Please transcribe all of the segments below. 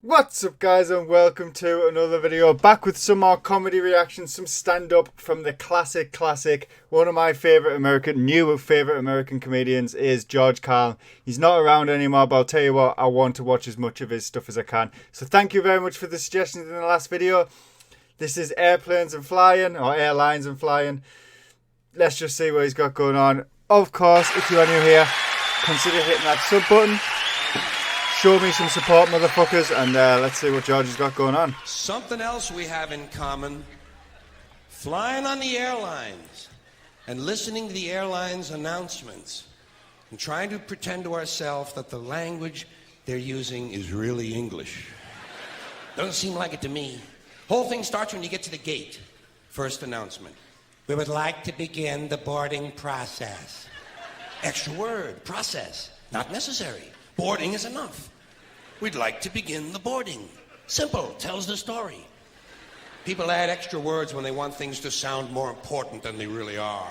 What's up guys, and welcome to another video. Back with some more comedy reactions, some stand-up from the classic. One of my new favourite American comedians is George Carlin. He's not around anymore, but I'll tell you what, I want to watch as much of his stuff as I can. So thank you very much for the suggestions in the last video. This is Airplanes and Flying, or Airlines and Flying. Let's just see what he's got going on. Of course, if you are new here, consider hitting that sub button. Show me some support, motherfuckers, and let's see what George has got going on. Something else we have in common: flying on the airlines and listening to the airlines announcements and trying to pretend to ourselves that the language they're using is really English. Doesn't seem like it to me. Whole thing starts when you get to the gate. First announcement: we would like to begin the boarding process. Extra word, process, not necessary. Boarding is enough. We'd like to begin the boarding. Simple, tells the story. People add extra words when they want things to sound more important than they really are.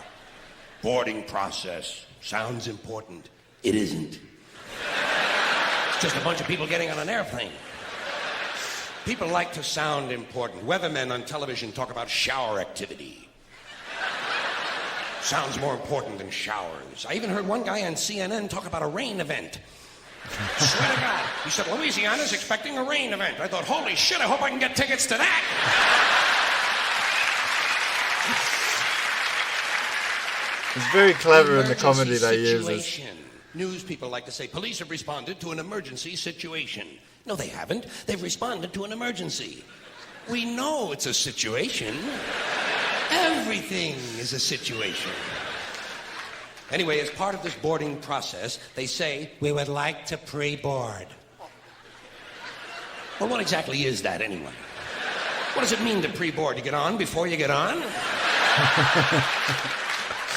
Boarding process sounds important. It isn't. It's just a bunch of people getting on an airplane. People like to sound important. Weathermen on television talk about shower activity. Sounds more important than showers. I even heard one guy on CNN talk about a rain event. Swear to God. He said, Louisiana's expecting a rain event. I thought, holy shit, I hope I can get tickets to that. He's very clever in the comedy that he uses. News people like to say, police have responded to an emergency situation. No, they haven't. They've responded to an emergency. We know it's a situation. Everything is a situation. Anyway, as part of this boarding process, they say, we would like to pre-board. Well, what exactly is that anyway? What does it mean to pre-board? You get on before you get on?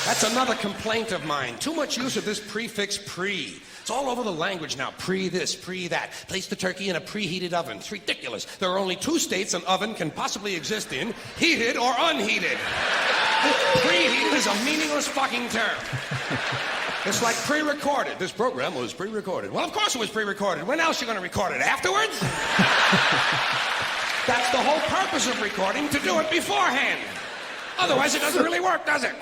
That's another complaint of mine. Too much use of this prefix pre. It's all over the language now. Pre this, pre that. Place the turkey in a preheated oven. It's ridiculous. There are only two states an oven can possibly exist in: heated or unheated. Preheated is a meaningless fucking term. It's like pre-recorded. This program was pre-recorded. Well, of course it was pre-recorded. When else are you going to record it? Afterwards? That's the whole purpose of recording, to do it beforehand. Otherwise, it doesn't really work, does it?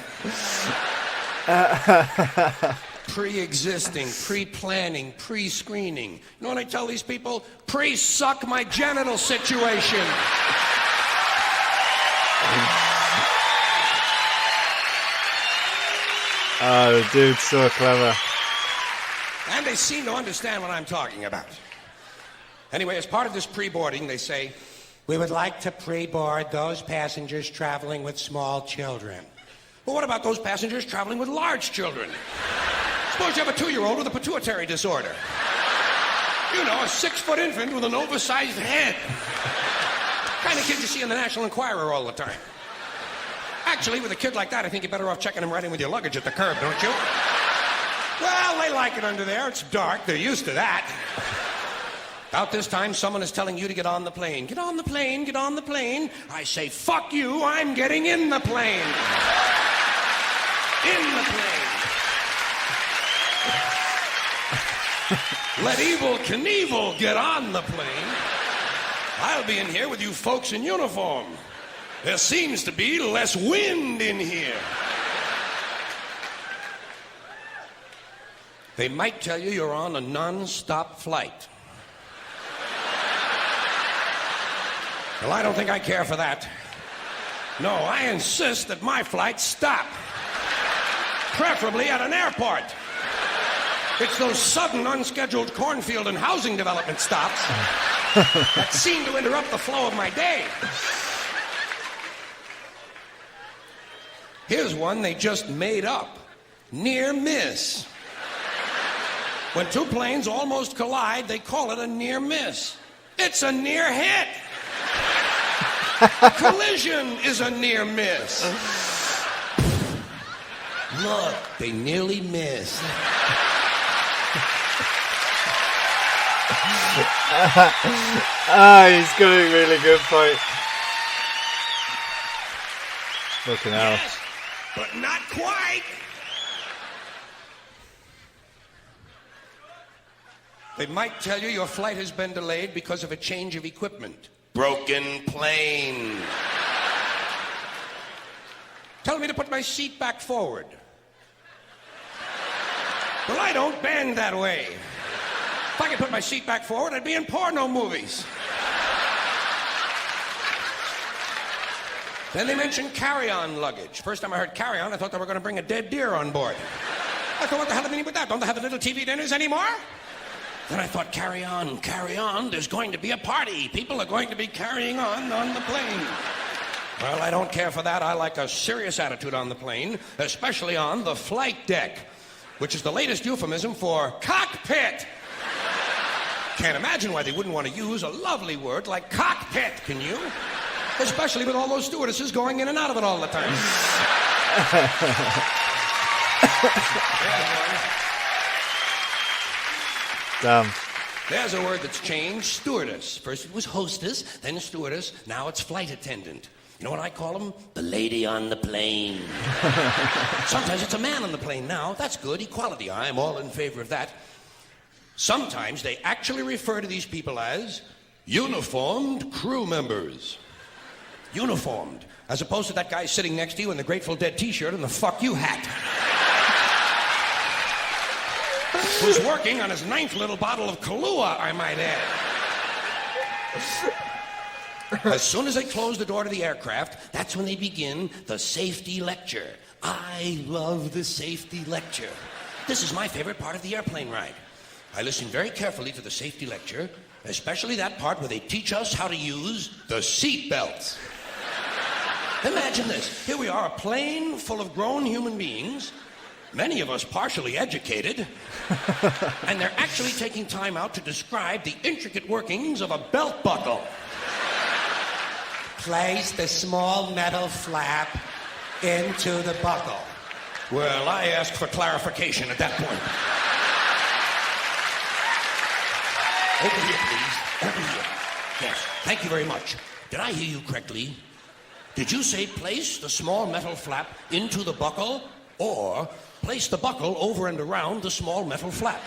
Pre-existing, pre-planning, pre-screening. You know what I tell these people? Pre-suck my genital situation. Oh, the dude's so clever. And they seem to understand what I'm talking about. Anyway, as part of this pre-boarding, they say, we would like to pre-board those passengers traveling with small children. Well, what about those passengers traveling with large children? Suppose you have a 2-year-old with a pituitary disorder. You know, a 6-foot infant with an oversized head. Kind of kid you see in the National Enquirer all the time. Actually, with a kid like that, I think you're better off checking him right in with your luggage at the curb, don't you? Well, they like it under there. It's dark. They're used to that. About this time, someone is telling you to get on the plane. Get on the plane, get on the plane. I say, fuck you, I'm getting in the plane. In the plane. Let Evel Knievel get on the plane. I'll be in here with you folks in uniform. There seems to be less wind in here. They might tell you you're on a non-stop flight. Well, I don't think I care for that. No, I insist that my flights stop. Preferably at an airport. It's those sudden, unscheduled cornfield and housing development stops that seem to interrupt the flow of my day. Here's one they just made up. Near miss. When two planes almost collide, they call it a near miss. It's a near hit. A collision is a near miss. Look, they nearly missed. He's got a really good point. Fucking hell. Yes, but not quite. They might tell you your flight has been delayed because of a change of equipment. Broken plane. Tell me to put my seat back forward. Well, I don't bend that way. If I could put my seat back forward, I'd be in porno movies. Then they mentioned carry-on luggage. First time I heard carry-on, I thought they were going to bring a dead deer on board. I thought, what the hell do they mean with that? Don't they have the little TV dinners anymore? Then I thought, carry on, there's going to be a party. People are going to be carrying on the plane. Well, I don't care for that. I like a serious attitude on the plane, especially on the flight deck, which is the latest euphemism for cockpit. Can't imagine why they wouldn't want to use a lovely word like cockpit, can you? Especially with all those stewardesses going in and out of it all the time. Damn. There's a word that's changed, stewardess. First it was hostess, then stewardess, now it's flight attendant. You know what I call them? The lady on the plane. Sometimes it's a man on the plane now. That's good, equality. I'm all in favor of that. Sometimes they actually refer to these people as uniformed crew members. Uniformed, as opposed to that guy sitting next to you in the Grateful Dead t-shirt and the fuck you hat. Who's working on his 9th little bottle of Kahlua, I might add. As soon as they close the door to the aircraft, that's when they begin the safety lecture. I love the safety lecture. This is my favorite part of the airplane ride. I listen very carefully to the safety lecture, especially that part where they teach us how to use the seat belts. Imagine this. Here we are, a plane full of grown human beings, many of us partially educated, and they're actually taking time out to describe the intricate workings of a belt buckle. Place the small metal flap into the buckle. Well, I asked for clarification at that point. Over here, please. Over here. Yes, thank you very much. Did I hear you correctly? Did you say place the small metal flap into the buckle, or place the buckle over and around the small metal flap?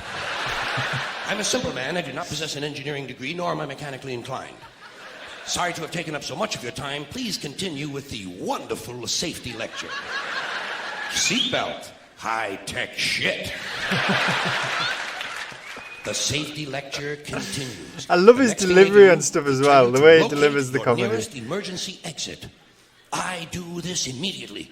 I'm a simple man. I do not possess an engineering degree, nor am I mechanically inclined. Sorry to have taken up so much of your time. Please continue with the wonderful safety lecture. Seatbelt. High-tech shit. The safety lecture continues. I love his delivery and stuff as well, the way he delivers the comedy. Nearest emergency exit. I do this immediately.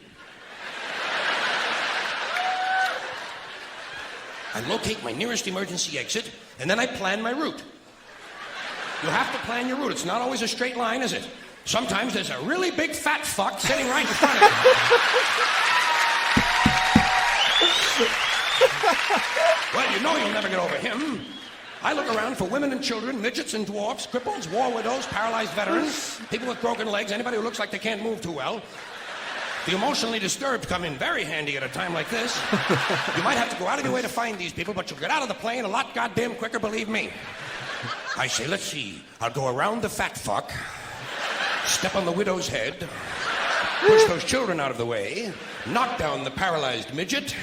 I locate my nearest emergency exit, and then I plan my route. You have to plan your route. It's not always a straight line, is it? Sometimes there's a really big fat fuck sitting right in front of you. Well, you know you'll never get over him. I look around for women and children, midgets and dwarfs, cripples, war widows, paralyzed veterans, people with broken legs, anybody who looks like they can't move too well. The emotionally disturbed come in very handy at a time like this. You might have to go out of your way to find these people, but you'll get out of the plane a lot goddamn quicker, believe me. I say, let's see. I'll go around the fat fuck, step on the widow's head, push those children out of the way, knock down the paralyzed midget,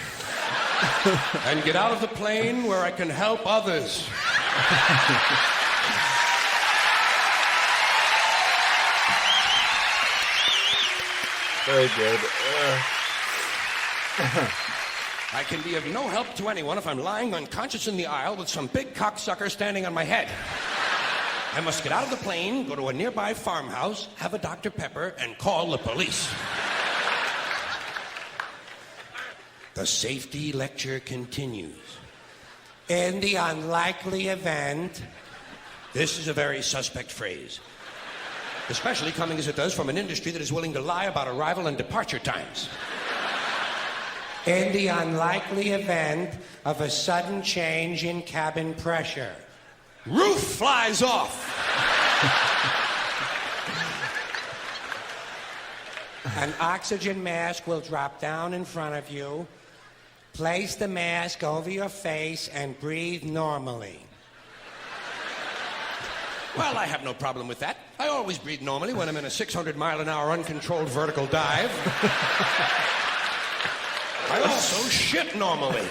and get out of the plane where I can help others. Very good. I can be of no help to anyone if I'm lying unconscious in the aisle with some big cocksucker standing on my head. I must get out of the plane, go to a nearby farmhouse, have a Dr. Pepper, and call the police. The safety lecture continues. In the unlikely event, this is a very suspect phrase, especially coming as it does from an industry that is willing to lie about arrival and departure times. In the unlikely event of a sudden change in cabin pressure, roof flies off. An oxygen mask will drop down in front of you. Place the mask over your face and breathe normally. Well, I have no problem with that. I always breathe normally when I'm in a 600-mile-an-hour uncontrolled vertical dive. I also shit normally.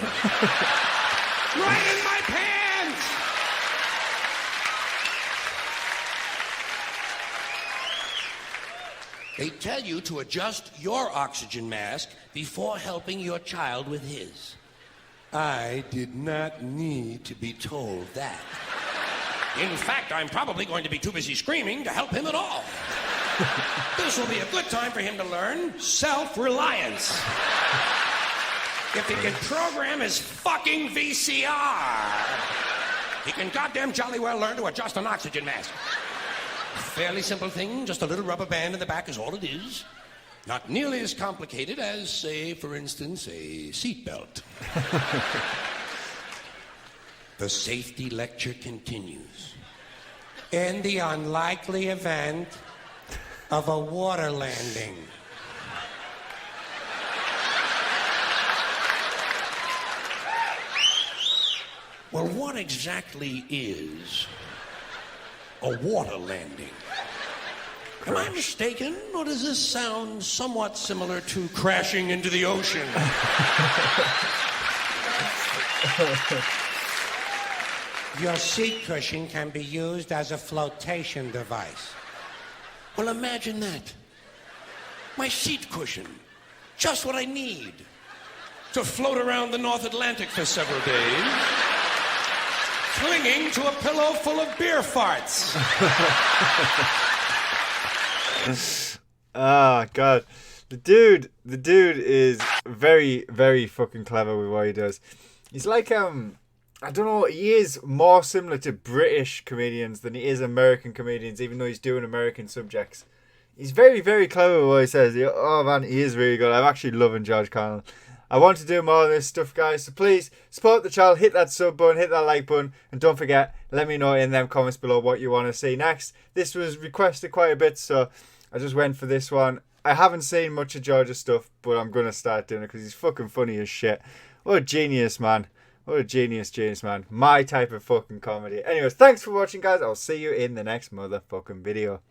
Right in my pants! They tell you to adjust your oxygen mask before helping your child with his. I did not need to be told that. In fact, I'm probably going to be too busy screaming to help him at all. This will be a good time for him to learn self-reliance. If he can program his fucking VCR, he can goddamn jolly well learn to adjust an oxygen mask. Fairly simple thing, just a little rubber band in the back is all it is. Not nearly as complicated as, say, for instance, a seatbelt. The safety lecture continues. In the unlikely event of a water landing. Well, what exactly is a water landing? Am I mistaken, or does this sound somewhat similar to crashing into the ocean? Your seat cushion can be used as a flotation device. Well, imagine that. My seat cushion. Just what I need to float around the North Atlantic for several days, clinging to a pillow full of beer farts. Oh, God. The dude is very, very fucking clever with what he does. He's like, I don't know, he is more similar to British comedians than he is American comedians, even though he's doing American subjects. He's very, very clever with what he says. Oh man, he is really good. I'm actually loving George Carlin. I want to do more of this stuff, guys, so please support the channel, hit that sub button, hit that like button, and don't forget, let me know in them comments below what you want to see next. This was requested quite a bit, so I just went for this one. I haven't seen much of George's stuff, but I'm going to start doing it because he's fucking funny as shit. What a genius, man. What a genius, man. My type of fucking comedy. Anyways, thanks for watching, guys. I'll see you in the next motherfucking video.